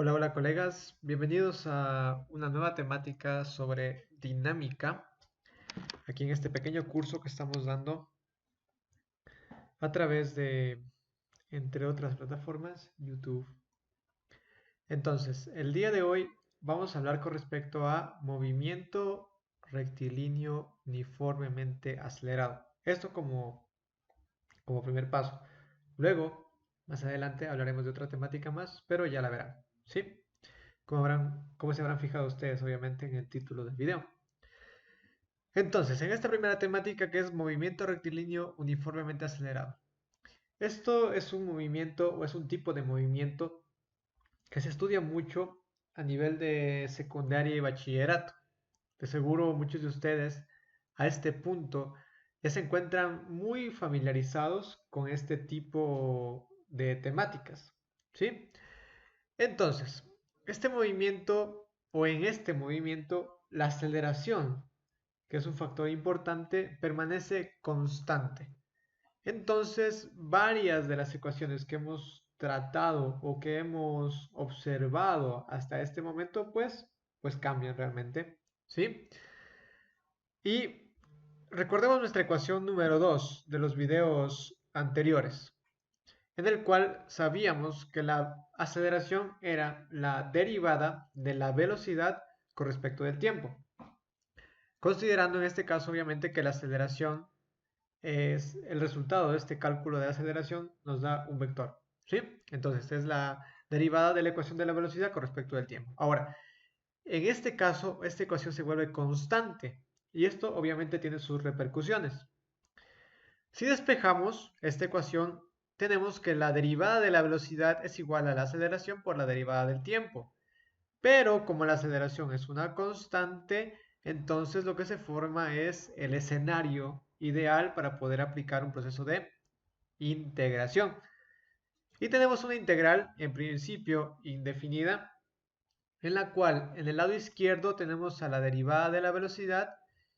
Hola, hola colegas, bienvenidos a una nueva temática sobre dinámica, aquí en este pequeño curso que estamos dando a través de, entre otras plataformas, YouTube. Entonces, el día de hoy vamos a hablar con respecto a movimiento rectilíneo uniformemente acelerado. Esto como primer paso. Luego, más adelante hablaremos de otra temática más, pero ya la verán, ¿sí? Como se habrán fijado ustedes, obviamente, en el título del video. Entonces, en esta primera temática que es movimiento rectilíneo uniformemente acelerado. Esto es un movimiento o es un tipo de movimiento que se estudia mucho a nivel de secundaria y bachillerato. De seguro muchos de ustedes a este punto ya se encuentran muy familiarizados con este tipo de temáticas, ¿sí? Entonces, este movimiento o en este movimiento la aceleración, que es un factor importante, permanece constante. Entonces, varias de las ecuaciones que hemos tratado o que hemos observado hasta este momento, pues cambian realmente, ¿sí? Y recordemos nuestra ecuación número 2 de los videos anteriores, en el cual sabíamos que la aceleración era la derivada de la velocidad con respecto del tiempo, considerando en este caso obviamente que la aceleración es el resultado de este cálculo de aceleración nos da un vector, ¿sí? Entonces es la derivada de la ecuación de la velocidad con respecto del tiempo. Ahora, en este caso, esta ecuación se vuelve constante y esto obviamente tiene sus repercusiones. Si despejamos esta ecuación, tenemos que la derivada de la velocidad es igual a la aceleración por la derivada del tiempo. Pero como la aceleración es una constante, entonces lo que se forma es el escenario ideal para poder aplicar un proceso de integración. Y tenemos una integral, en principio, indefinida, en la cual en el lado izquierdo tenemos a la derivada de la velocidad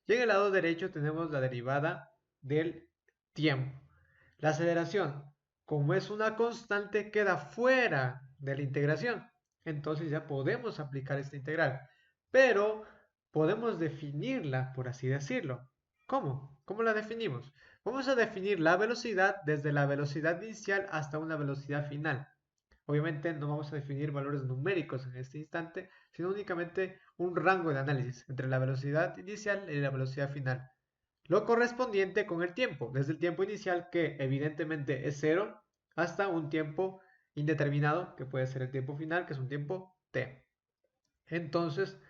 y en el lado derecho tenemos la derivada del tiempo. La aceleración, como es una constante, queda fuera de la integración. Entonces ya podemos aplicar esta integral. Pero podemos definirla, por así decirlo. ¿Cómo? ¿Cómo la definimos? Vamos a definir la velocidad desde la velocidad inicial hasta una velocidad final. Obviamente no vamos a definir valores numéricos en este instante, sino únicamente un rango de análisis entre la velocidad inicial y la velocidad final. Lo correspondiente con el tiempo, desde el tiempo inicial que evidentemente es cero hasta un tiempo indeterminado que puede ser el tiempo final, que es un tiempo t. Entonces,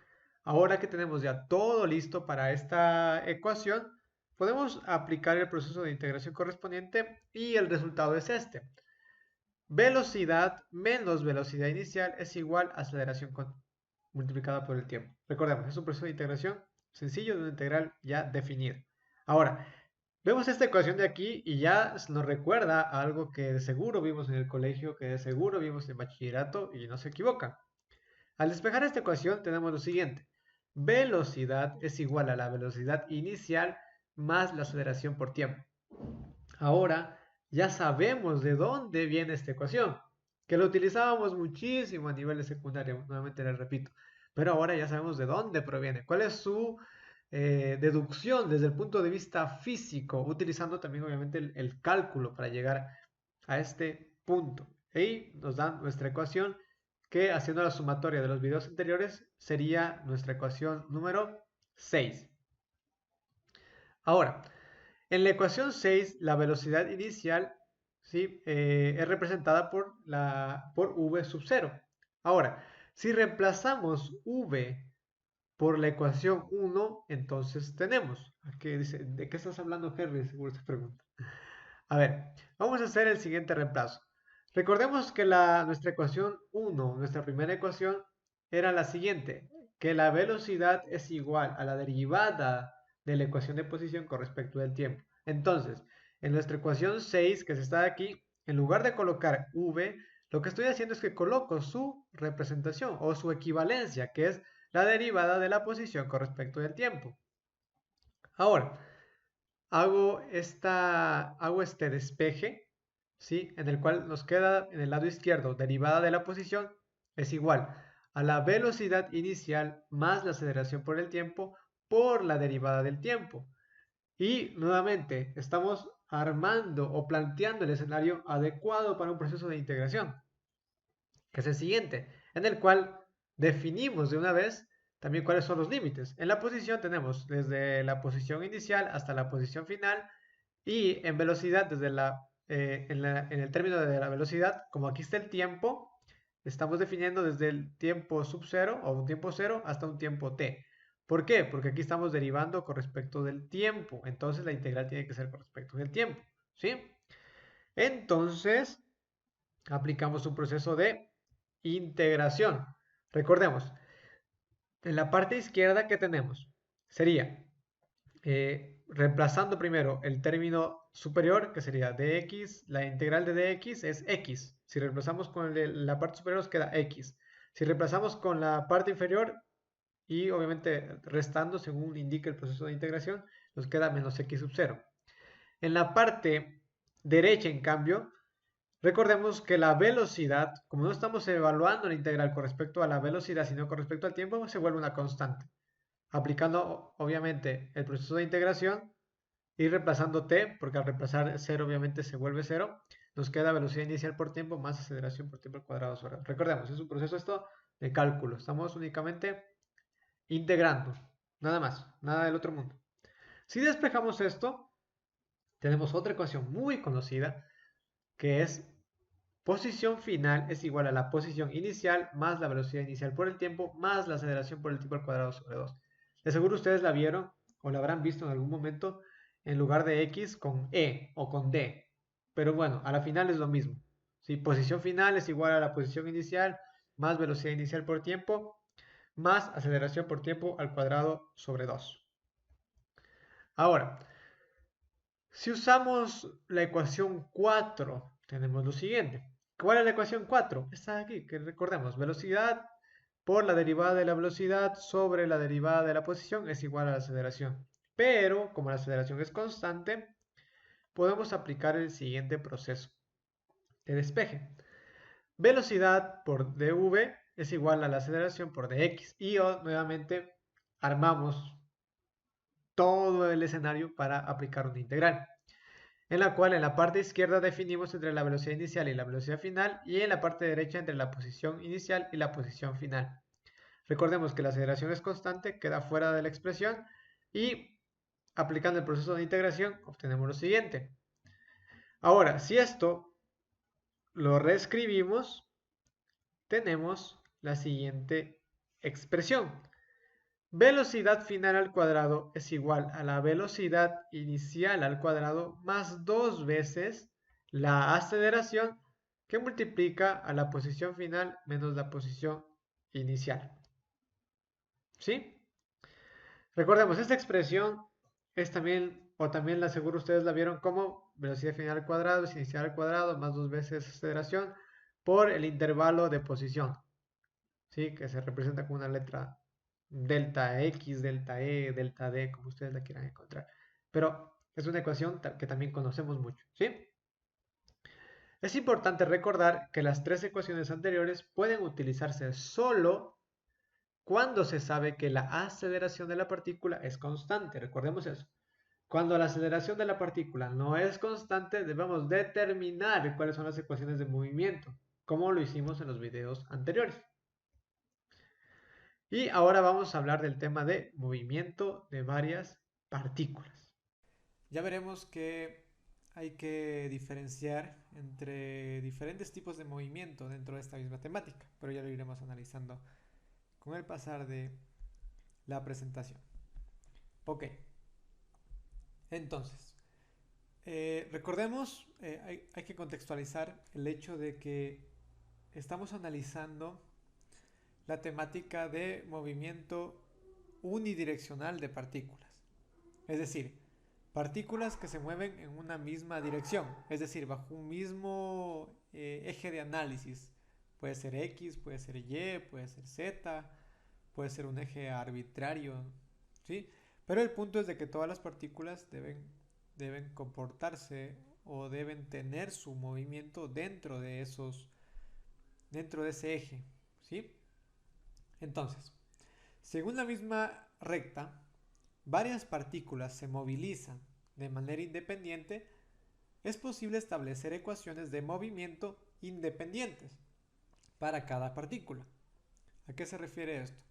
ahora que tenemos ya todo listo para esta ecuación, podemos aplicar el proceso de integración correspondiente y el resultado es este. Velocidad menos velocidad inicial es igual a aceleración multiplicada por el tiempo. Recordemos, es un proceso de integración sencillo de una integral ya definida. Ahora, vemos esta ecuación de aquí y ya nos recuerda a algo que de seguro vimos en el colegio, que de seguro vimos en bachillerato y no se equivocan. Al despejar esta ecuación tenemos lo siguiente. Velocidad es igual a la velocidad inicial más la aceleración por tiempo. Ahora ya sabemos de dónde viene esta ecuación, que lo utilizábamos muchísimo a nivel de secundaria, nuevamente les repito, pero ahora ya sabemos de dónde proviene, cuál es su deducción desde el punto de vista físico, utilizando también obviamente el cálculo para llegar a este punto. Y nos dan nuestra ecuación que haciendo la sumatoria de los videos anteriores sería nuestra ecuación número 6. Ahora, en la ecuación 6, la velocidad inicial, ¿sí? Es representada por v sub 0. Ahora, si reemplazamos v por la ecuación 1, entonces tenemos. Aquí dice, ¿de qué estás hablando, Henry? Seguro se pregunta. A ver, vamos a hacer el siguiente reemplazo. Recordemos que nuestra ecuación 1, nuestra primera ecuación, era la siguiente, que la velocidad es igual a la derivada de la ecuación de posición con respecto del tiempo. Entonces, en nuestra ecuación 6, que se está aquí, en lugar de colocar v, lo que estoy haciendo es que coloco su representación o su equivalencia, que es la derivada de la posición con respecto del tiempo. Ahora, hago este despeje, ¿sí? En el cual nos queda en el lado izquierdo derivada de la posición es igual a la velocidad inicial más la aceleración por el tiempo por la derivada del tiempo. Y nuevamente, estamos armando o planteando el escenario adecuado para un proceso de integración, que es el siguiente, en el cual definimos de una vez también cuáles son los límites. En la posición tenemos desde la posición inicial hasta la posición final y en velocidad desde en el término de la velocidad, como aquí está el tiempo, estamos definiendo desde el tiempo sub cero o un tiempo cero hasta un tiempo t. ¿Por qué? Porque aquí estamos derivando con respecto del tiempo. Entonces la integral tiene que ser con respecto del tiempo. ¿Sí? Entonces aplicamos un proceso de integración. Recordemos, en la parte izquierda que tenemos sería reemplazando primero el término superior, que sería dx, la integral de dx es x. Si reemplazamos con la parte superior nos queda x. Si reemplazamos con la parte inferior y obviamente restando según indica el proceso de integración, nos queda menos x sub 0. En la parte derecha, en cambio, recordemos que la velocidad, como no estamos evaluando la integral con respecto a la velocidad, sino con respecto al tiempo, se vuelve una constante. Aplicando obviamente el proceso de integración, y reemplazando t, porque al reemplazar 0 obviamente se vuelve 0, nos queda velocidad inicial por tiempo más aceleración por tiempo al cuadrado sobre. Recordemos, es un proceso esto de cálculo, estamos únicamente integrando, nada más, nada del otro mundo. Si despejamos esto, tenemos otra ecuación muy conocida, que es posición final es igual a la posición inicial más la velocidad inicial por el tiempo más la aceleración por el tiempo al cuadrado sobre 2. De seguro ustedes la vieron o la habrán visto en algún momento en lugar de x con e o con d. Pero bueno, a la final es lo mismo. ¿Sí? Posición final es igual a la posición inicial más velocidad inicial por tiempo más aceleración por tiempo al cuadrado sobre 2. Ahora, si usamos la ecuación 4, tenemos lo siguiente. ¿Cuál es la ecuación 4? Está aquí, que recordemos, velocidad por la derivada de la velocidad sobre la derivada de la posición es igual a la aceleración. Pero, como la aceleración es constante, podemos aplicar el siguiente proceso de despeje. Velocidad por dv es igual a la aceleración por dx. Y nuevamente armamos todo el escenario para aplicar una integral, en la cual en la parte izquierda definimos entre la velocidad inicial y la velocidad final y en la parte derecha entre la posición inicial y la posición final. Recordemos que la aceleración es constante, queda fuera de la expresión y aplicando el proceso de integración obtenemos lo siguiente. Ahora, si esto lo reescribimos, tenemos la siguiente expresión. Velocidad final al cuadrado es igual a la velocidad inicial al cuadrado más 2 veces la aceleración que multiplica a la posición final menos la posición inicial. ¿Sí? Recordemos, esta expresión es también, o también la seguro ustedes la vieron como velocidad final al cuadrado es inicial al cuadrado más 2 veces aceleración por el intervalo de posición. ¿Sí? Que se representa con una letra delta X, delta E, delta D, como ustedes la quieran encontrar. Pero es una ecuación que también conocemos mucho, ¿sí? Es importante recordar que las tres ecuaciones anteriores pueden utilizarse solo cuando se sabe que la aceleración de la partícula es constante. Recordemos eso. Cuando la aceleración de la partícula no es constante, debemos determinar cuáles son las ecuaciones de movimiento, como lo hicimos en los videos anteriores. Y ahora vamos a hablar del tema de movimiento de varias partículas. Ya veremos que hay que diferenciar entre diferentes tipos de movimiento dentro de esta misma temática, pero ya lo iremos analizando con el pasar de la presentación. Ok, entonces, recordemos, hay que contextualizar el hecho de que estamos analizando la temática de movimiento unidireccional de partículas. Es decir, partículas que se mueven en una misma dirección, es decir, bajo un mismo eje de análisis. Puede ser X, puede ser Y, puede ser Z, puede ser un eje arbitrario, ¿sí? Pero el punto es de que todas las partículas deben comportarse o deben tener su movimiento dentro de ese eje, ¿sí? Entonces, según la misma recta, varias partículas se movilizan de manera independiente, es posible establecer ecuaciones de movimiento independientes para cada partícula. ¿A qué se refiere esto?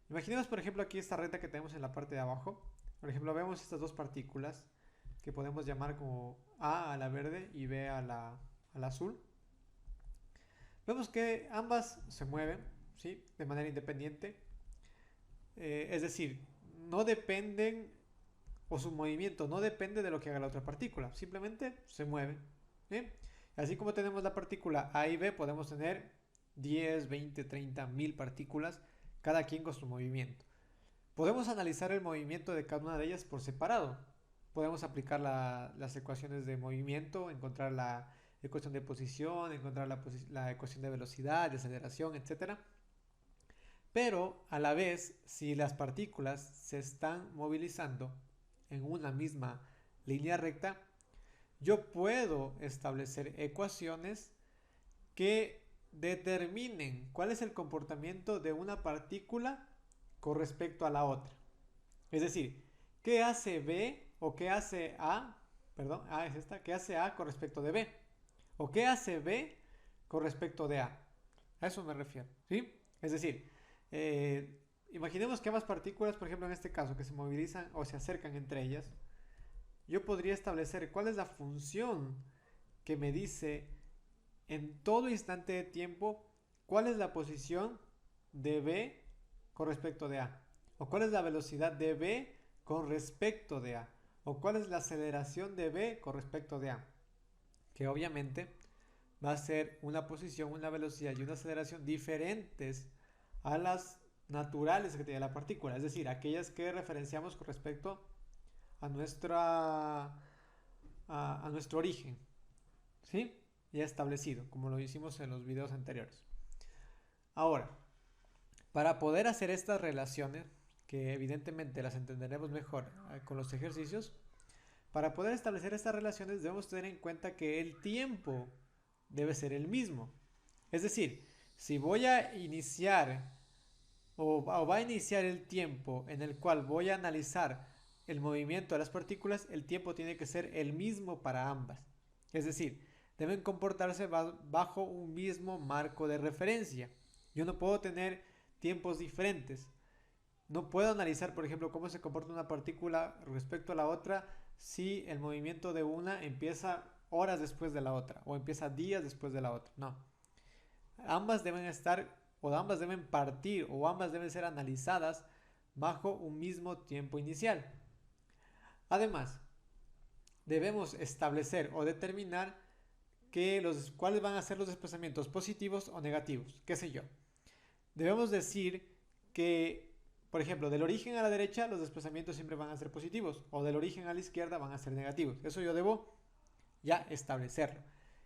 Imaginemos, por ejemplo, aquí esta recta que tenemos en la parte de abajo. Por ejemplo, vemos estas dos partículas que podemos llamar como A la verde y B a la azul. Vemos que ambas se mueven, ¿sí?, de manera independiente. Es decir, no dependen, o su movimiento no depende de lo que haga la otra partícula, simplemente se mueven, ¿sí? Así como tenemos la partícula A y B, podemos tener 10, 20, 30, 1000 partículas, cada quien con su movimiento. Podemos analizar el movimiento de cada una de ellas por separado. Podemos aplicar las ecuaciones de movimiento, encontrar la ecuación de posición, encontrar la ecuación de velocidad, de aceleración, etc. Pero a la vez, si las partículas se están movilizando en una misma línea recta, yo puedo establecer ecuaciones que determinen cuál es el comportamiento de una partícula con respecto a la otra. Es decir, ¿qué hace B o qué hace A? Perdón, A es esta. ¿Qué hace A con respecto de B? ¿O qué hace B con respecto de A? A eso me refiero, ¿sí? Es decir, imaginemos que ambas partículas, por ejemplo en este caso, que se movilizan o se acercan entre ellas, yo podría establecer cuál es la función que me dice en todo instante de tiempo cuál es la posición de B con respecto de A, o cuál es la velocidad de B con respecto de A, o cuál es la aceleración de B con respecto de A, que obviamente va a ser una posición, una velocidad y una aceleración diferentes a las naturales que tiene la partícula, es decir, aquellas que referenciamos con respecto a nuestro origen, ¿sí? Ya establecido, como lo hicimos en los videos anteriores. Ahora, para poder hacer estas relaciones, que evidentemente las entenderemos mejor con los ejercicios, para poder establecer estas relaciones debemos tener en cuenta que el tiempo debe ser el mismo. Es decir, si voy a iniciar o va a iniciar el tiempo en el cual voy a analizar el movimiento de las partículas, el tiempo tiene que ser el mismo para ambas. Es decir, deben comportarse bajo un mismo marco de referencia. Yo no puedo tener tiempos diferentes. No puedo analizar, por ejemplo, cómo se comporta una partícula respecto a la otra si el movimiento de una empieza horas después de la otra o empieza días después de la otra. No. Ambas deben estar o ambas deben partir o ambas deben ser analizadas bajo un mismo tiempo inicial. Además, debemos establecer o determinar cuáles van a ser los desplazamientos positivos o negativos, qué sé yo. Debemos decir que, por ejemplo, del origen a la derecha los desplazamientos siempre van a ser positivos o del origen a la izquierda van a ser negativos. Eso yo debo ya establecerlo.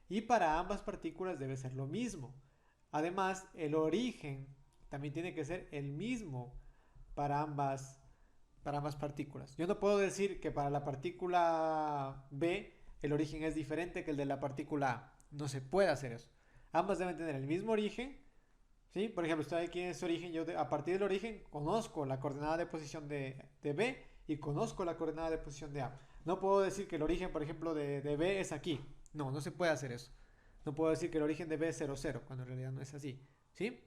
Y para ambas partículas debe ser lo mismo. Además, el origen también tiene que ser el mismo para ambas partículas. Yo no puedo decir que para la partícula B el origen es diferente que el de la partícula A. No se puede hacer eso. Ambas deben tener el mismo origen, ¿sí? Por ejemplo, estoy aquí en ese origen, yo a partir del origen conozco la coordenada de posición de B y conozco la coordenada de posición de A. No puedo decir que el origen, por ejemplo, de B es aquí. No, no se puede hacer eso. No puedo decir que el origen de B es 0, 0, cuando en realidad no es así, ¿sí?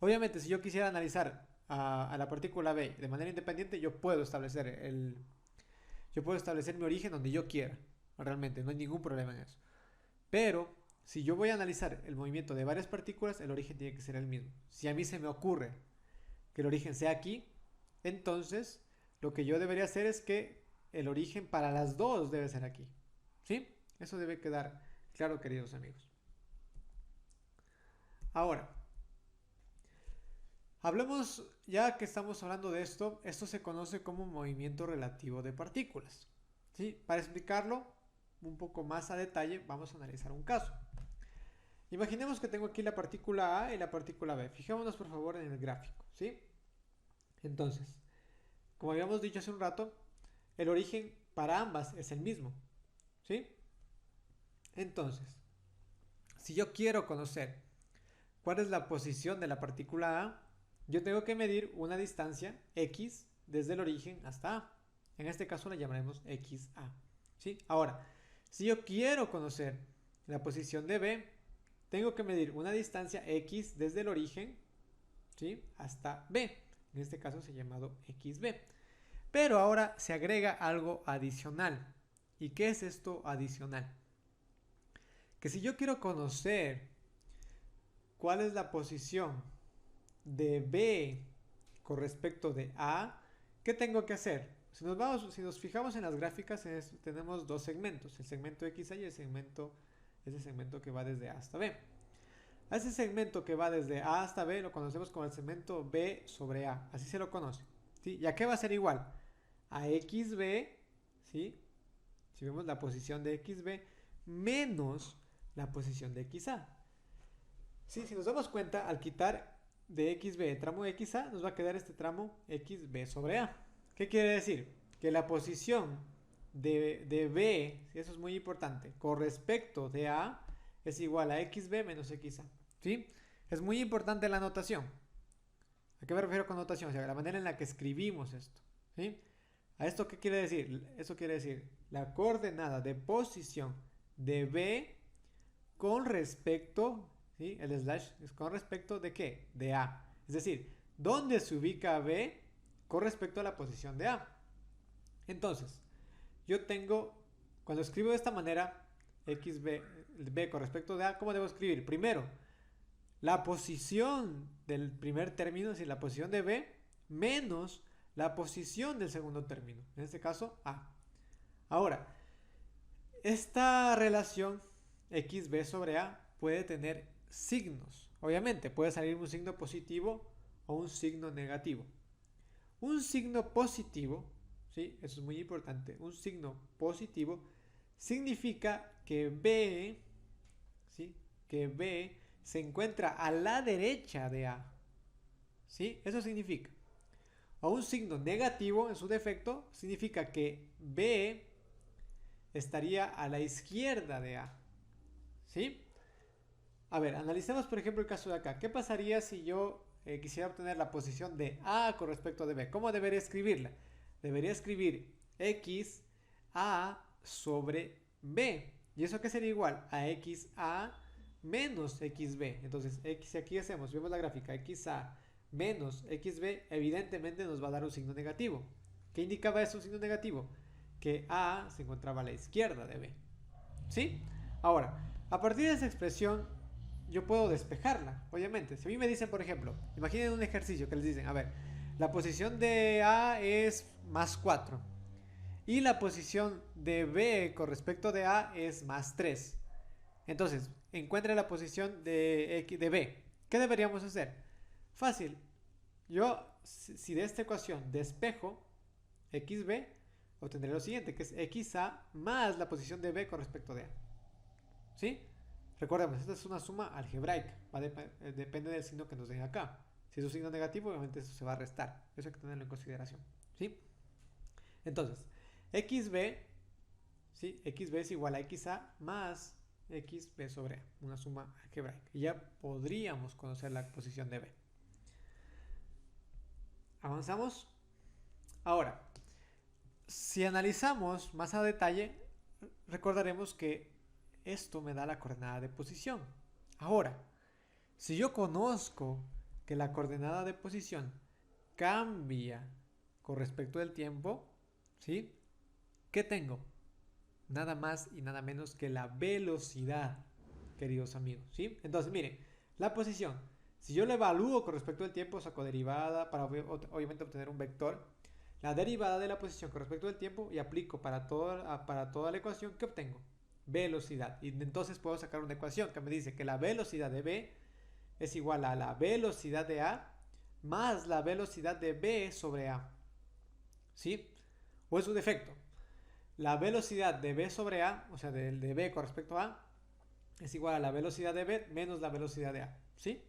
Obviamente, si yo quisiera analizar a la partícula B de manera independiente, yo puedo establecer mi origen donde yo quiera. Realmente, no hay ningún problema en eso. Pero, si yo voy a analizar el movimiento de varias partículas, el origen tiene que ser el mismo. Si a mí se me ocurre que el origen sea aquí, entonces lo que yo debería hacer es que el origen para las dos debe ser aquí. ¿Sí? Eso debe quedar claro, queridos amigos. Ahora, hablemos, ya que estamos hablando de esto se conoce como movimiento relativo de partículas. ¿Sí? Para explicarlo un poco más a detalle, vamos a analizar un caso. Imaginemos que tengo aquí la partícula A y la partícula B. Fijémonos por favor en el gráfico, ¿sí? Entonces, como habíamos dicho hace un rato, el origen para ambas es el mismo, ¿sí? Entonces, si yo quiero conocer ¿cuál es la posición de la partícula A? Yo tengo que medir una distancia x desde el origen hasta A. En este caso la llamaremos xa. ¿Sí? Ahora, si yo quiero conocer la posición de B, tengo que medir una distancia x desde el origen, ¿sí?, hasta B. En este caso se ha llamado xb. Pero ahora se agrega algo adicional. ¿Y qué es esto adicional? Que si yo quiero conocer cuál es la posición de B con respecto de A, ¿qué tengo que hacer? Si nos fijamos en las gráficas, tenemos dos segmentos, el segmento XA y ese segmento que va desde A hasta B. A ese segmento que va desde A hasta B lo conocemos como el segmento B sobre A, así se lo conoce, ¿sí? ¿Y a qué va a ser igual? A XB, ¿sí? Si vemos la posición de XB menos la posición de XA. ¿Sí? Si nos damos cuenta, al quitar de XB el tramo XA, nos va a quedar este tramo XB sobre A. ¿Qué quiere decir? Que la posición de B, eso es muy importante, con respecto de A, es igual a XB menos XA. ¿Sí? Es muy importante la notación. ¿A qué me refiero con notación? O sea, la manera en la que escribimos esto. ¿Sí? ¿A esto qué quiere decir? Eso quiere decir la coordenada de posición de B con respecto, ¿sí?, el slash es con respecto de ¿qué? De A. Es decir, ¿dónde se ubica B con respecto a la posición de A? Entonces, yo tengo, cuando escribo de esta manera, XB, B con respecto de A, ¿cómo debo escribir? Primero, la posición del primer término, es decir, la posición de B, menos la posición del segundo término, en este caso A. Ahora, esta relación XB sobre A puede tener signos. Obviamente, puede salir un signo positivo o un signo negativo. Un signo positivo, ¿sí?, eso es muy importante, un signo positivo significa que B, ¿sí?, que B se encuentra a la derecha de A. ¿Sí? Eso significa. O un signo negativo, en su defecto, significa que B estaría a la izquierda de A. ¿Sí? A ver, analicemos por ejemplo el caso de acá. ¿Qué pasaría si yo quisiera obtener la posición de A con respecto de B? ¿Cómo debería escribirla? Debería escribir X A sobre B. ¿Y eso qué sería igual? A XA menos XB. Entonces, X, aquí hacemos, vemos la gráfica, XA menos XB, evidentemente nos va a dar un signo negativo. ¿Qué indicaba eso, un signo negativo? Que A se encontraba a la izquierda de B. ¿Sí? Ahora, a partir de esa expresión, yo puedo despejarla, obviamente. Si a mí me dicen, por ejemplo, imaginen un ejercicio que les dicen, a ver, la posición de A es más 4 y la posición de B con respecto de A es más 3. Entonces, encuentre la posición de B. ¿Qué deberíamos hacer? Fácil. Yo, si de esta ecuación despejo XB, obtendré lo siguiente, que es XA más la posición de B con respecto de A. ¿Sí? Recordemos, esta es una suma algebraica. Depende del signo que nos den acá. Si es un signo negativo, obviamente eso se va a restar. Eso hay que tenerlo en consideración. ¿Sí? Entonces, XB, ¿sí?, XB es igual a XA más XB sobre A. Una suma algebraica. Y ya podríamos conocer la posición de B. ¿Avanzamos? Ahora, si analizamos más a detalle, recordaremos que esto me da la coordenada de posición. Ahora, si yo conozco que la coordenada de posición cambia con respecto del tiempo, ¿sí?, ¿qué tengo? Nada más y nada menos que la velocidad, queridos amigos, ¿sí? Entonces, miren, la posición, si yo la evalúo con respecto al tiempo, saco derivada para obviamente obtener un vector, la derivada de la posición con respecto al tiempo y aplico para toda la ecuación, ¿qué obtengo? Velocidad. Y entonces puedo sacar una ecuación que me dice que la velocidad de B es igual a la velocidad de A más la velocidad de B sobre A. ¿Sí? O es un defecto. La velocidad de B sobre A, o sea, de B con respecto a A, es igual a la velocidad de B menos la velocidad de A. ¿Sí?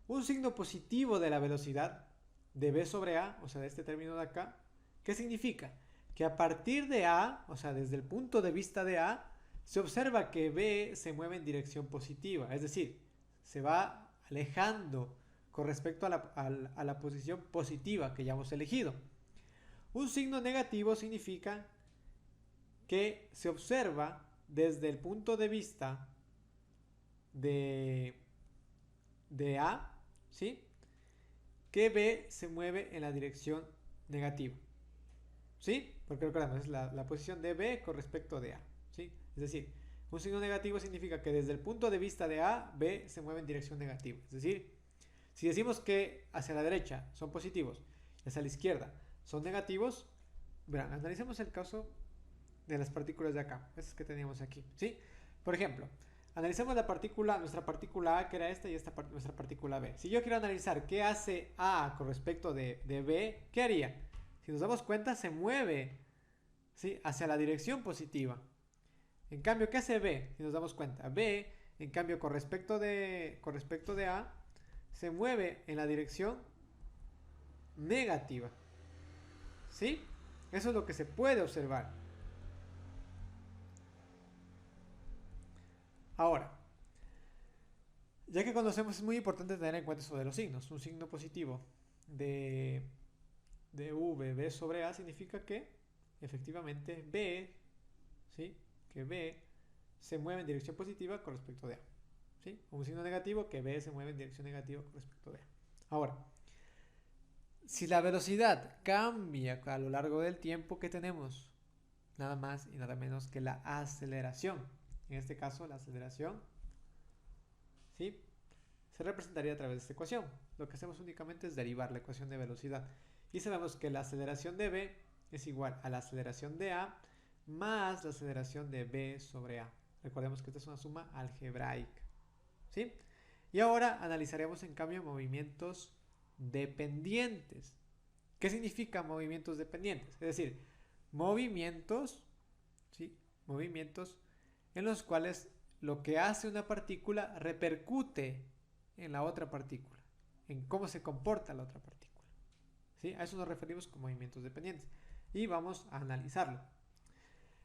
Un signo positivo de la velocidad de B sobre A, o sea, de este término de acá, ¿qué significa? Que a partir de A, o sea, desde el punto de vista de A, se observa que B se mueve en dirección positiva, es decir, se va alejando con respecto a la posición positiva que ya hemos elegido. Un signo negativo significa que se observa desde el punto de vista de A, ¿sí? Que B se mueve en la dirección negativa, ¿sí? Porque recordemos, es la posición de B con respecto de A, ¿sí? Es decir, un signo negativo significa que desde el punto de vista de A, B se mueve en dirección negativa. Es decir, si decimos que hacia la derecha son positivos y hacia la izquierda son negativos, verán, analicemos el caso de las partículas de acá, esas que teníamos aquí, ¿sí? Por ejemplo, analicemos nuestra partícula A, que era esta, y nuestra partícula B. Si yo quiero analizar qué hace A con respecto de B, ¿qué haría? Si nos damos cuenta, se mueve, ¿sí?, hacia la dirección positiva. En cambio, ¿qué hace B? Si nos damos cuenta, B, en cambio, con respecto de A, se mueve en la dirección negativa, ¿sí? Eso es lo que se puede observar. Ahora, ya que conocemos, es muy importante tener en cuenta eso de los signos. Un signo positivo de B sobre A significa que efectivamente B, ¿sí?, que B se mueve en dirección positiva con respecto de A, ¿sí? Un signo negativo, que B se mueve en dirección negativa con respecto de A. Ahora, si la velocidad cambia a lo largo del tiempo, ¿qué tenemos? Nada más y nada menos que la aceleración. En este caso, la aceleración, ¿sí?, se representaría a través de esta ecuación. Lo que hacemos únicamente es derivar la ecuación de velocidad. Y sabemos que la aceleración de B es igual a la aceleración de A más la aceleración de B sobre A. Recordemos que esta es una suma algebraica, ¿sí? Y ahora analizaremos en cambio movimientos dependientes. ¿Qué significa movimientos dependientes? Es decir, movimientos, ¿sí?, movimientos en los cuales lo que hace una partícula repercute en la otra partícula, en cómo se comporta la otra partícula, ¿sí? A eso nos referimos con movimientos dependientes. Y vamos a analizarlo.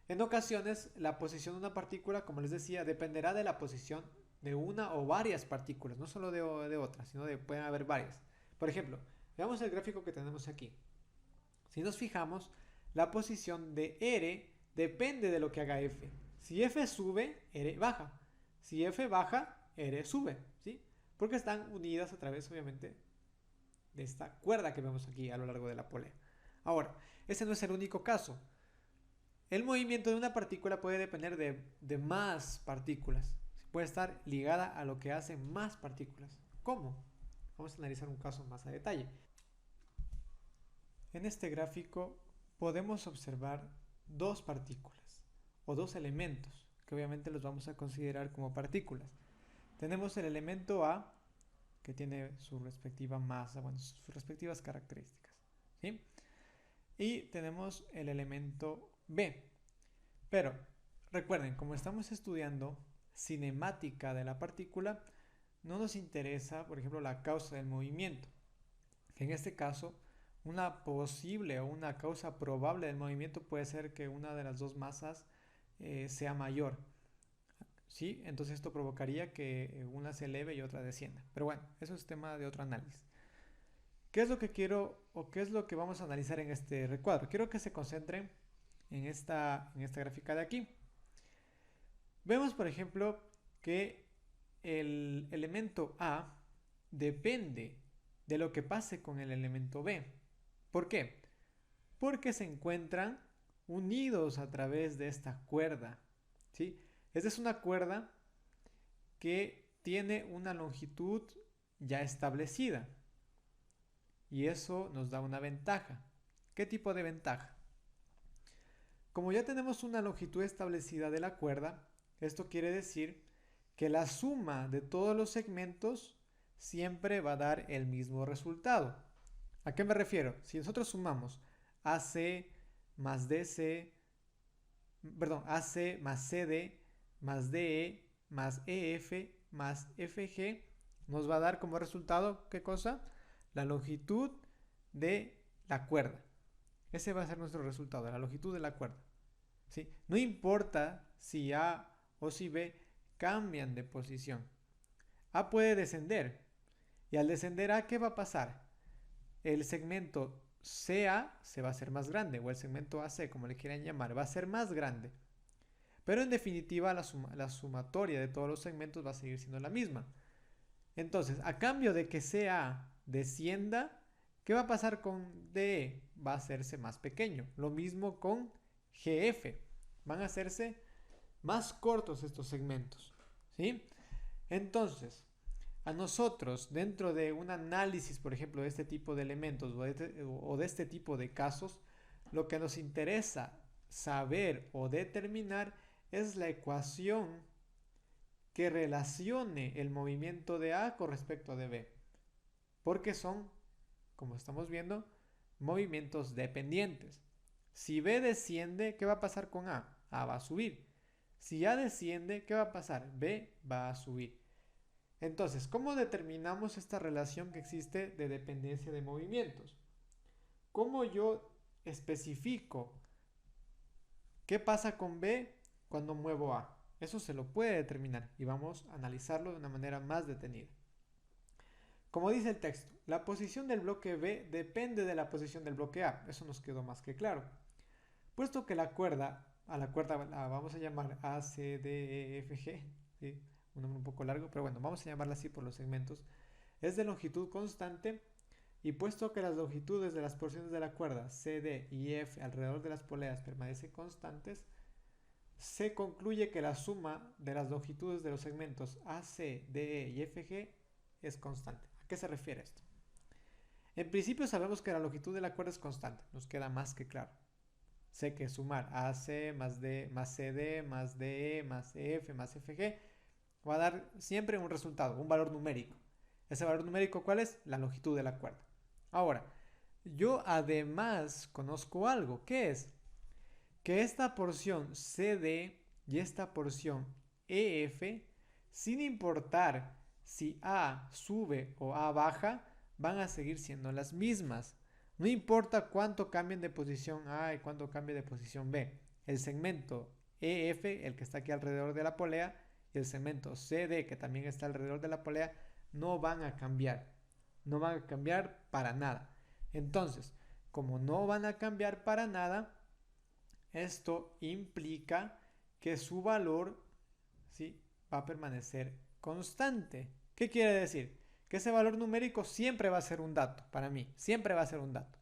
En ocasiones, la posición de una partícula, como les decía, dependerá de la posición de una o varias partículas, no solo de otras, sino de pueden haber varias. Por ejemplo, veamos el gráfico que tenemos aquí. Si nos fijamos, la posición de R depende de lo que haga F. Si F sube, R baja. Si F baja, R sube, ¿sí? Porque están unidas a través, obviamente, de esta cuerda que vemos aquí a lo largo de la polea. Ahora, ese no es el único caso. El movimiento de una partícula puede depender de más partículas. Puede estar ligada a lo que hacen más partículas. ¿Cómo? Vamos a analizar un caso más a detalle. En este gráfico podemos observar dos partículas o dos elementos que obviamente los vamos a considerar como partículas. Tenemos el elemento A, que tiene su respectiva masa, bueno, sus respectivas características, ¿sí? Y tenemos el elemento B. Pero recuerden, como estamos estudiando cinemática de la partícula, no nos interesa, por ejemplo, la causa del movimiento. En este caso, una posible o una causa probable del movimiento puede ser que una de las dos masas sea mayor, ¿sí? Entonces esto provocaría que una se eleve y otra descienda. Pero bueno, eso es tema de otro análisis. ¿Qué es lo que quiero o qué es lo que vamos a analizar en este recuadro? Quiero que se concentren en esta gráfica de aquí. Vemos, por ejemplo, que el elemento A depende de lo que pase con el elemento B. ¿Por qué? Porque se encuentran unidos a través de esta cuerda, ¿sí? Esta es una cuerda que tiene una longitud ya establecida y eso nos da una ventaja. ¿Qué tipo de ventaja? Como ya tenemos una longitud establecida de la cuerda, esto quiere decir que la suma de todos los segmentos siempre va a dar el mismo resultado. ¿A qué me refiero? Si nosotros sumamos AC más DC, perdón, AC más CD más DE más EF más FG, nos va a dar como resultado, ¿qué cosa? La longitud de la cuerda. Ese va a ser nuestro resultado, la longitud de la cuerda, ¿sí? No importa si A o si B cambian de posición. A puede descender, Y al descender A, ¿qué va a pasar? El segmento CA se va a hacer más grande, o el segmento AC, como le quieran llamar, va a ser más grande. Pero en definitiva la sumatoria de todos los segmentos va a seguir siendo la misma. Entonces, a cambio de que CA descienda, ¿qué va a pasar con DE? Va a hacerse más pequeño. Lo mismo con GF. Van a hacerse más cortos estos segmentos. ¿Sí? Entonces, a nosotros, dentro de un análisis, por ejemplo, de este tipo de elementos o de este tipo de casos, lo que nos interesa saber o determinar es la ecuación que relacione el movimiento de A con respecto de B. Porque son, como estamos viendo, movimientos dependientes. Si B desciende, ¿qué va a pasar con A? A va a subir. Si A desciende, ¿qué va a pasar? B va a subir. Entonces, ¿cómo determinamos esta relación que existe de dependencia de movimientos? ¿Cómo yo especifico qué pasa con B cuando muevo A? Eso se lo puede determinar y vamos a analizarlo de una manera más detenida. Como dice el texto, la posición del bloque B depende de la posición del bloque A. Eso nos quedó más que claro. Puesto que a la cuerda la vamos a llamar A, C, D, E, F, G, ¿sí? Un nombre un poco largo, pero bueno, vamos a llamarla así por los segmentos, es de longitud constante, y puesto que las longitudes de las porciones de la cuerda C, D y F alrededor de las poleas permanecen constantes, se concluye que la suma de las longitudes de los segmentos AC, DE y FG es constante. ¿A qué se refiere esto? En principio sabemos que la longitud de la cuerda es constante, nos queda más que claro. Sé que sumar AC más D más CD más DE más EF más FG va a dar siempre un resultado, un valor numérico. ¿Ese valor numérico cuál es? La longitud de la cuerda. Ahora, yo además conozco algo, ¿qué es? Que esta porción CD y esta porción EF, sin importar si A sube o A baja, van a seguir siendo las mismas. No importa cuánto cambien de posición A y cuánto cambie de posición B. El segmento EF, el que está aquí alrededor de la polea, y el segmento CD, que también está alrededor de la polea, no van a cambiar. No van a cambiar para nada. Entonces, como no van a cambiar para nada, esto implica que su valor, ¿sí?, va a permanecer constante. ¿Qué quiere decir? Que ese valor numérico siempre va a ser un dato para mí, siempre va a ser un dato.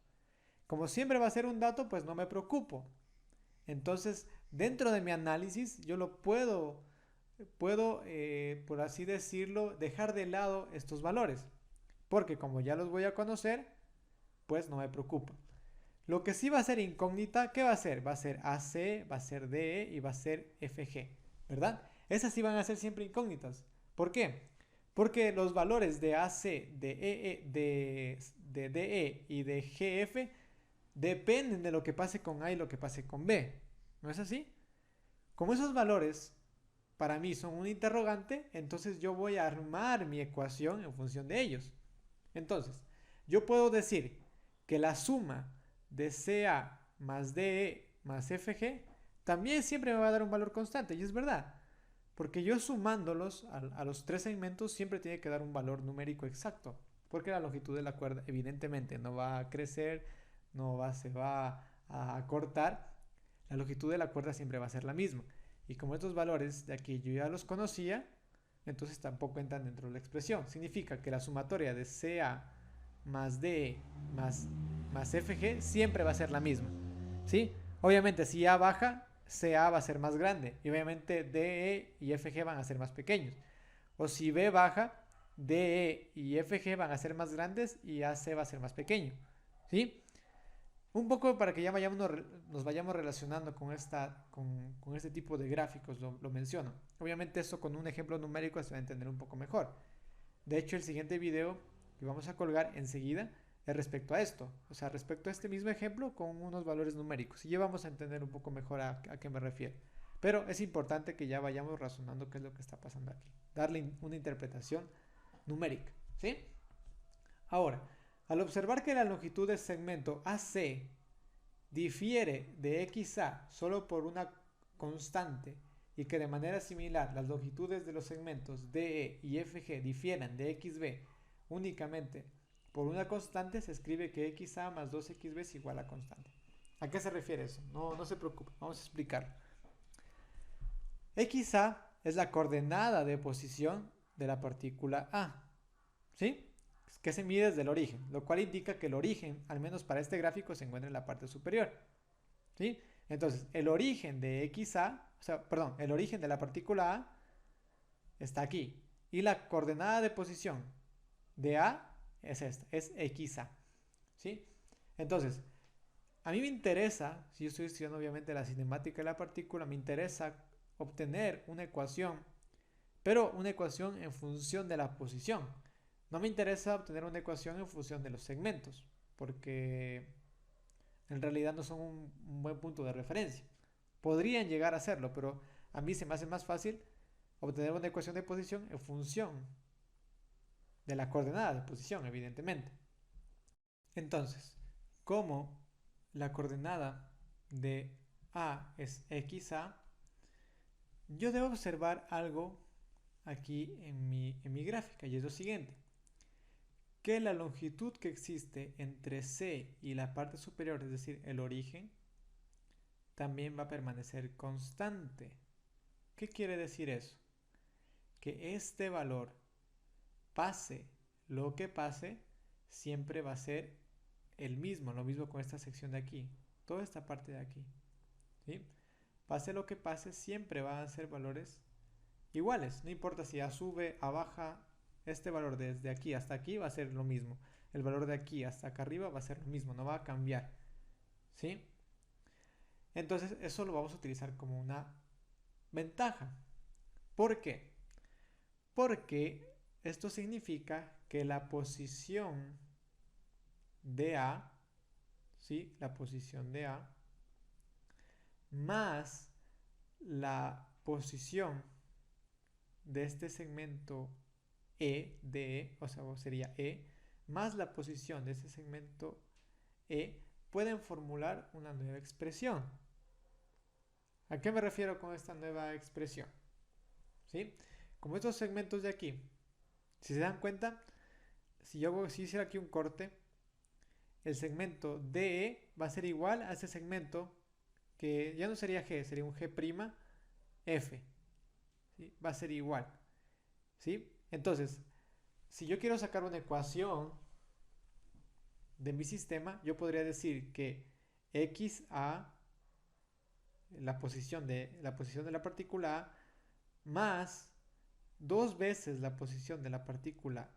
Como siempre va a ser un dato, pues no me preocupo. Entonces, dentro de mi análisis, yo lo puedo, por así decirlo, dejar de lado estos valores. Porque como ya los voy a conocer, pues no me preocupa. Lo que sí va a ser incógnita, ¿qué va a ser? Va a ser AC, va a ser DE y va a ser FG, ¿verdad? Esas sí van a ser siempre incógnitas. ¿Por qué? Porque los valores de AC, de DE y de GF dependen de lo que pase con A y lo que pase con B. ¿No es así? Como esos valores para mí son un interrogante, entonces yo voy a armar mi ecuación en función de ellos. Entonces, yo puedo decir que la suma de CA más DE más FG también siempre me va a dar un valor constante, y es verdad, porque yo sumándolos a los tres segmentos siempre tiene que dar un valor numérico exacto, porque la longitud de la cuerda evidentemente no va a crecer, se va a acortar, la longitud de la cuerda siempre va a ser la misma. Y como estos valores de aquí yo ya los conocía, entonces tampoco entran dentro de la expresión. Significa que la sumatoria de CA más D más FG siempre va a ser la misma. ¿Sí? Obviamente si A baja, CA va a ser más grande. Y obviamente DE y FG van a ser más pequeños. O si B baja, DE y FG van a ser más grandes y AC va a ser más pequeño. ¿Sí? Un poco para que ya nos vayamos relacionando con este tipo de gráficos, lo menciono. Obviamente eso con un ejemplo numérico se va a entender un poco mejor. De hecho, el siguiente video que vamos a colgar enseguida es respecto a esto. O sea, respecto a este mismo ejemplo con unos valores numéricos. Y ya vamos a entender un poco mejor a qué me refiero. Pero es importante que ya vayamos razonando qué es lo que está pasando aquí. Darle una interpretación numérica. ¿Sí? Ahora, al observar que la longitud del segmento AC difiere de XA solo por una constante y que de manera similar las longitudes de los segmentos DE y FG difieran de XB únicamente por una constante, se escribe que xa más 2xb es igual a constante. ¿A qué se refiere eso? No se preocupe, vamos a explicarlo. xa es la coordenada de posición de la partícula A, ¿sí? Que se mide desde el origen, lo cual indica que el origen, al menos para este gráfico, se encuentra en la parte superior, ¿sí? Entonces, el origen de xa, o sea, perdón, el origen de la partícula A está aquí, y la coordenada de posición de A es esta, es xa, ¿sí? Entonces, a mí me interesa, si yo estoy estudiando obviamente la cinemática de la partícula, me interesa obtener una ecuación, pero una ecuación en función de la posición. No me interesa obtener una ecuación en función de los segmentos, porque en realidad no son un buen punto de referencia. Podrían llegar a serlo, pero a mí se me hace más fácil obtener una ecuación de posición en función de la coordenada de posición, evidentemente. Entonces, como la coordenada de A es xa, yo debo observar algo aquí en mi gráfica, y es lo siguiente, que la longitud que existe entre C y la parte superior, es decir, el origen, también va a permanecer constante. ¿Qué quiere decir eso? Que este valor, pase lo que pase, siempre va a ser el mismo, lo mismo con esta sección de aquí, toda esta parte de aquí, ¿sí? Pase lo que pase, siempre van a ser valores iguales, no importa si A sube, A baja, este valor desde aquí hasta aquí va a ser lo mismo, el valor de aquí hasta acá arriba va a ser lo mismo, no va a cambiar, ¿sí? Entonces eso lo vamos a utilizar como una ventaja. ¿Por qué? Porque esto significa que la posición de A, ¿sí? La posición de A más la posición de este segmento de o sea, sería más la posición de este segmento pueden formular una nueva expresión. ¿A qué me refiero con esta nueva expresión? ¿Sí? Como estos segmentos de aquí, si se dan cuenta, si hiciera aquí un corte, el segmento DE va a ser igual a ese segmento que ya no sería G, sería un G' F. ¿Sí? Va a ser igual. ¿Sí? Entonces, si yo quiero sacar una ecuación de mi sistema, yo podría decir que xa, la posición de la partícula A, más dos veces la posición de la partícula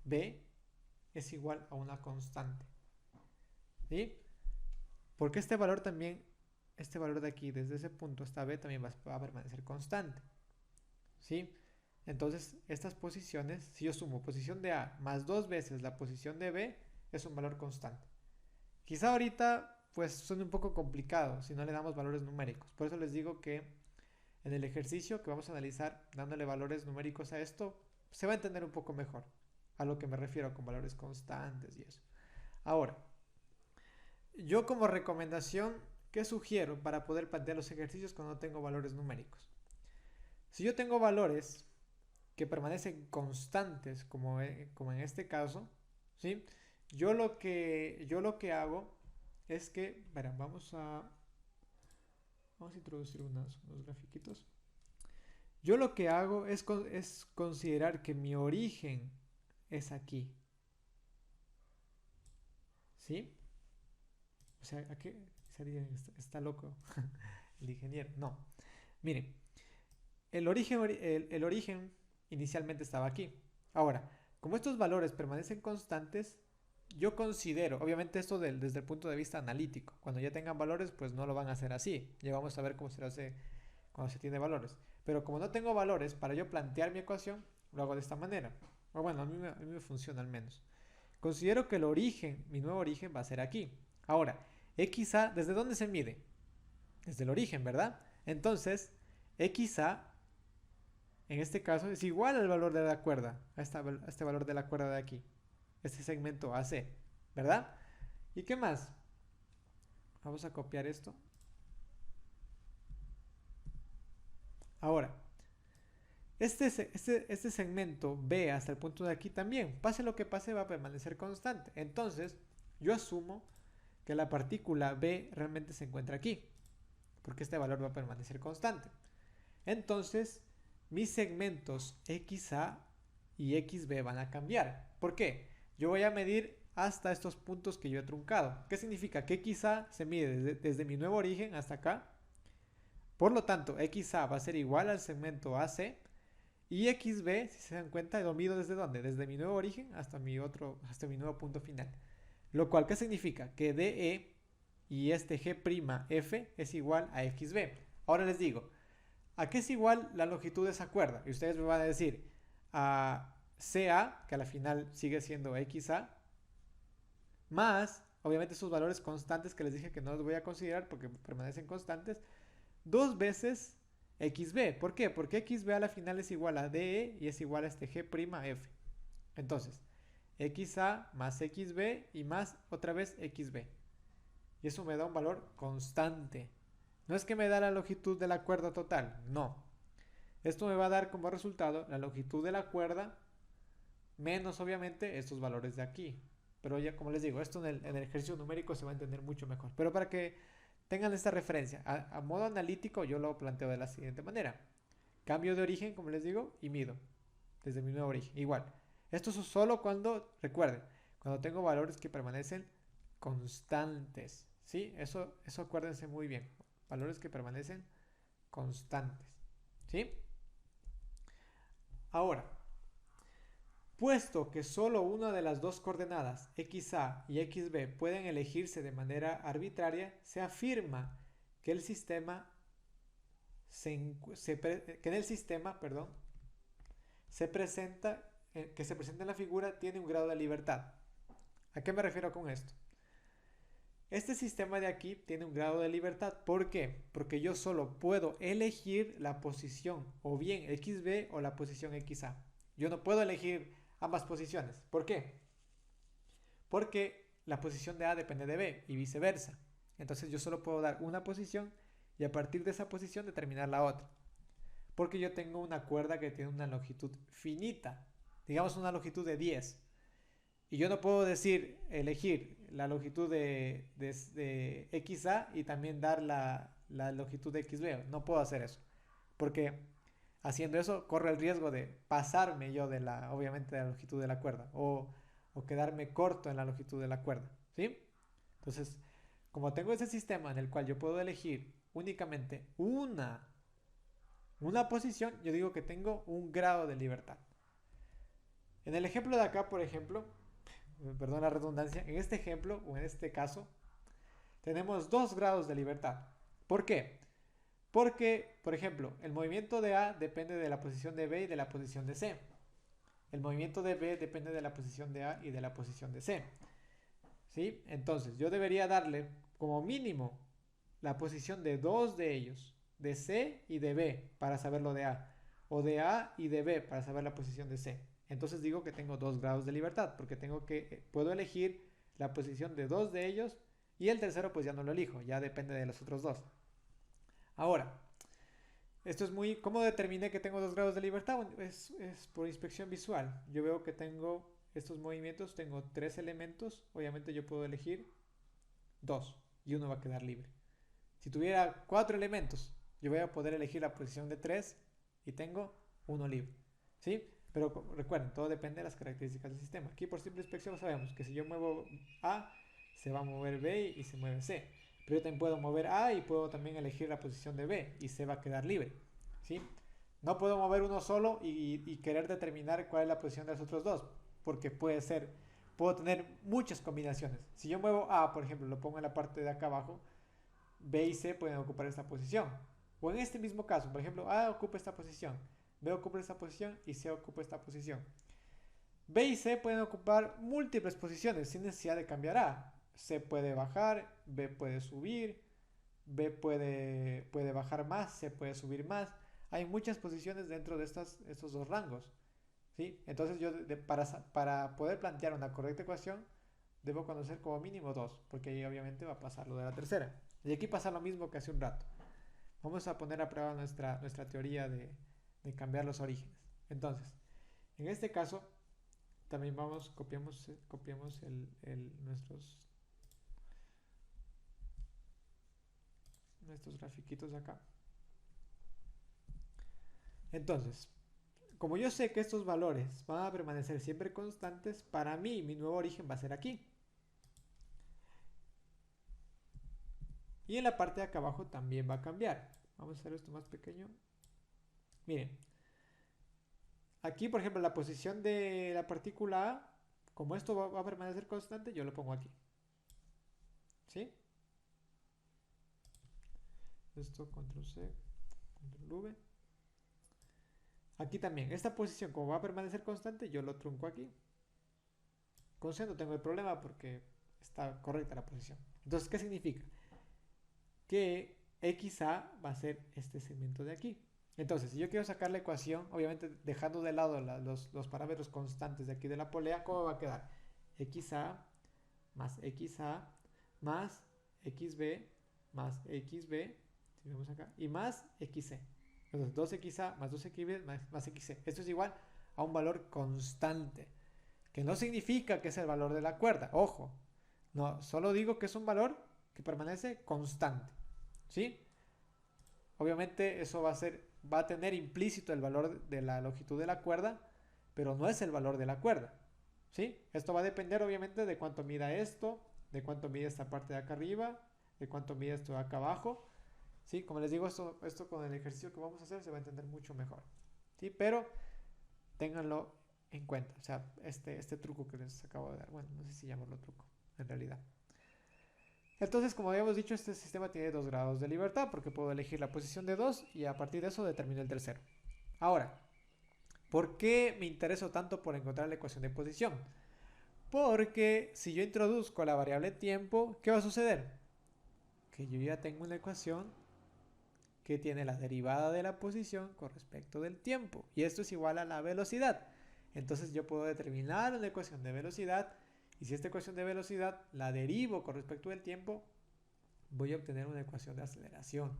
B es igual a una constante. ¿Sí? Porque este valor también, este valor de aquí, desde ese punto hasta B, también va a permanecer constante. ¿Sí? Entonces, estas posiciones, si yo sumo posición de A más dos veces la posición de B, es un valor constante. Quizá ahorita pues suene un poco complicado si no le damos valores numéricos. Por eso les digo que en el ejercicio que vamos a analizar dándole valores numéricos a esto, se va a entender un poco mejor a lo que me refiero con valores constantes y eso. Ahora, yo como recomendación, ¿qué sugiero para poder plantear los ejercicios cuando no tengo valores numéricos? Si yo tengo valores que permanecen constantes, como en este caso, ¿sí? Yo lo que hago es que, verán, vamos a introducir unos grafiquitos. Yo lo que hago es considerar que mi origen es aquí, ¿sí? O sea, aquí está loco el ingeniero. No, miren, el origen inicialmente estaba aquí. Ahora, como estos valores permanecen constantes, yo considero, obviamente esto desde el punto de vista analítico, cuando ya tengan valores, pues no lo van a hacer así. Ya vamos a ver cómo se hace cuando se tiene valores. Pero como no tengo valores para yo plantear mi ecuación, lo hago de esta manera. O bueno, a mí me funciona al menos. Considero que el origen, mi nuevo origen va a ser aquí. Ahora, xa, ¿desde dónde se mide? Desde el origen, ¿verdad? Entonces, xa en este caso es igual al valor de la cuerda, a este valor de la cuerda de aquí, este segmento AC, ¿verdad? ¿Y qué más? Vamos a copiar esto. Ahora, Este segmento B hasta el punto de aquí también, pase lo que pase, va a permanecer constante. Entonces, yo asumo que la partícula B realmente se encuentra aquí, porque este valor va a permanecer constante. Entonces, mis segmentos XA y XB van a cambiar. ¿Por qué? Yo voy a medir hasta estos puntos que yo he truncado. ¿Qué significa? Que XA se mide desde mi nuevo origen hasta acá. Por lo tanto, XA va a ser igual al segmento AC. Y XB, si se dan cuenta, lo mido desde dónde? Desde mi nuevo origen hasta hasta mi nuevo punto final. Lo cual, ¿qué significa? Que DE y este G'F es igual a XB. Ahora les digo, ¿a qué es igual la longitud de esa cuerda? Y ustedes me van a decir a CA, que a la final sigue siendo XA, más, obviamente, sus valores constantes que les dije que no los voy a considerar porque permanecen constantes, dos veces XB. ¿Por qué? Porque XB a la final es igual a DE y es igual a este G'F. Entonces, XA más XB y más otra vez XB. Y eso me da un valor constante. No es que me da la longitud de la cuerda total, no. Esto me va a dar como resultado la longitud de la cuerda menos obviamente estos valores de aquí. Pero ya como les digo, esto en el ejercicio numérico se va a entender mucho mejor. Pero para que tengan esta referencia, a modo analítico yo lo planteo de la siguiente manera. Cambio de origen, como les digo, y mido desde mi nuevo origen. Igual. Esto es solo cuando, recuerden, cuando tengo valores que permanecen constantes. ¿Sí? Eso acuérdense muy bien. Valores que permanecen constantes. ¿Sí? Ahora, puesto que solo una de las dos coordenadas XA y XB pueden elegirse de manera arbitraria, se afirma que el sistema que en el sistema, perdón, que se presenta en la figura tiene un grado de libertad. ¿A qué me refiero con esto? Este sistema de aquí tiene un grado de libertad. ¿Por qué? Porque yo solo puedo elegir la posición o bien XB o la posición XA. Yo no puedo elegir ambas posiciones. ¿Por qué? Porque la posición de A depende de B y viceversa. Entonces yo solo puedo dar una posición y a partir de esa posición determinar la otra. Porque yo tengo una cuerda que tiene una longitud finita, digamos una longitud de 10. Y yo no puedo elegir la longitud de XA y también dar la longitud de XB. No puedo hacer eso. Porque haciendo eso corre el riesgo de pasarme yo obviamente, de la longitud de la cuerda. O quedarme corto en la longitud de la cuerda. ¿Sí? Entonces, como tengo ese sistema en el cual yo puedo elegir únicamente una posición, yo digo que tengo un grado de libertad. En el ejemplo de acá, por ejemplo, perdón la redundancia, en este ejemplo o en este caso, tenemos 2 grados de libertad. ¿Por qué? Porque, por ejemplo, el movimiento de A depende de la posición de B y de la posición de C. El movimiento de B depende de la posición de A y de la posición de C. ¿Sí? Entonces, yo debería darle como mínimo la posición de dos de ellos, de C y de B, para saber lo de A, o de A y de B, para saber la posición de C. Entonces digo que tengo 2 grados de libertad, porque puedo elegir la posición de dos de ellos y el tercero pues ya no lo elijo, ya depende de los otros dos. Ahora, esto es muy... ¿Cómo determiné que tengo 2 grados de libertad? Bueno, es por inspección visual. Yo veo que tengo estos movimientos, tengo 3 elementos, obviamente yo puedo elegir 2 y uno va a quedar libre. Si tuviera 4 elementos, yo voy a poder elegir la posición de 3 y tengo uno libre. ¿Sí? Pero recuerden, todo depende de las características del sistema. Aquí por simple inspección sabemos que si yo muevo A, se va a mover B y se mueve C. Pero yo también puedo mover A y puedo también elegir la posición de B y C va a quedar libre. ¿Sí? No puedo mover uno solo y querer determinar cuál es la posición de los otros dos, porque puedo tener muchas combinaciones. Si yo muevo A, por ejemplo, lo pongo en la parte de acá abajo, B y C pueden ocupar esta posición. O en este mismo caso, por ejemplo, A ocupa esta posición, B ocupa esta posición y C ocupa esta posición. B y C pueden ocupar múltiples posiciones sin necesidad de cambiar A. C puede bajar, B puede subir, B puede bajar más, C puede subir más. Hay muchas posiciones dentro de estos dos rangos. ¿Sí? Entonces para poder plantear una correcta ecuación, debo conocer como mínimo dos, porque ahí obviamente va a pasar lo de la tercera. Y aquí pasa lo mismo que hace un rato. Vamos a poner a prueba nuestra teoría de cambiar los orígenes. Entonces, en este caso, también copiamos nuestros grafiquitos acá. Entonces, como yo sé que estos valores van a permanecer siempre constantes, para mí mi nuevo origen va a ser aquí. Y en la parte de acá abajo también va a cambiar. Vamos a hacer esto más pequeño. Miren, aquí por ejemplo la posición de la partícula A, como esto va a permanecer constante, yo lo pongo aquí. ¿Sí? Esto, control C, control V. Aquí también, esta posición como va a permanecer constante, yo lo trunco aquí. Con C no tengo el problema porque está correcta la posición. Entonces, ¿qué significa? Que XA va a ser este segmento de aquí. Entonces, si yo quiero sacar la ecuación, obviamente dejando de lado los parámetros constantes de aquí de la polea, ¿cómo va a quedar? XA más XA más XB más XB, si vemos acá, y más XC. Entonces, 2XA más 2XB más XC. Esto es igual a un valor constante, que no significa que es el valor de la cuerda. Ojo, no, solo digo que es un valor que permanece constante. ¿Sí? Obviamente eso va a tener implícito el valor de la longitud de la cuerda, pero no es el valor de la cuerda. ¿Sí? Esto va a depender obviamente de cuánto mida esto, de cuánto mide esta parte de acá arriba, de cuánto mide esto de acá abajo. ¿Sí? Como les digo, esto con el ejercicio que vamos a hacer se va a entender mucho mejor. ¿Sí? Pero ténganlo en cuenta. O sea, este truco que les acabo de dar. Bueno, no sé si llamarlo truco, en realidad. Entonces, como habíamos dicho, este sistema tiene 2 grados de libertad porque puedo elegir la posición de 2 y a partir de eso determino el tercero. Ahora, ¿por qué me intereso tanto por encontrar la ecuación de posición? Porque si yo introduzco la variable tiempo, ¿qué va a suceder? Que yo ya tengo una ecuación que tiene la derivada de la posición con respecto del tiempo. Y esto es igual a la velocidad. Entonces yo puedo determinar una ecuación de velocidad. Y si esta ecuación de velocidad la derivo con respecto del tiempo, voy a obtener una ecuación de aceleración.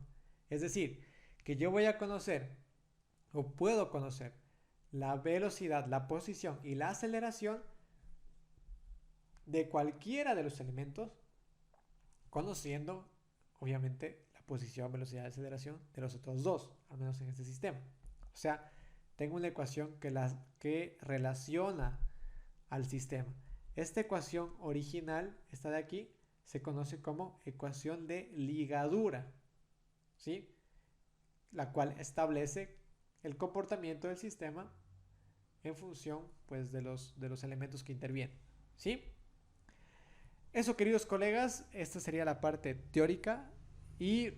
Es decir, que yo voy a conocer o puedo conocer la velocidad, la posición y la aceleración de cualquiera de los elementos, conociendo obviamente la posición, velocidad y aceleración de los otros dos, al menos en este sistema. O sea, tengo una ecuación que relaciona al sistema. Esta ecuación original, esta de aquí, se conoce como ecuación de ligadura, ¿sí? La cual establece el comportamiento del sistema en función pues, de los elementos que intervienen, ¿sí? Eso, queridos colegas, esta sería la parte teórica y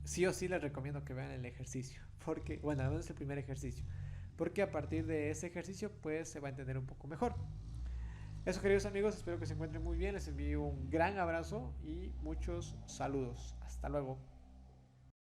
sí o sí les recomiendo que vean el ejercicio, porque, bueno, al menos el primer ejercicio, porque a partir de ese ejercicio pues se va a entender un poco mejor. Eso, queridos amigos, espero que se encuentren muy bien, les envío un gran abrazo y muchos saludos. Hasta luego.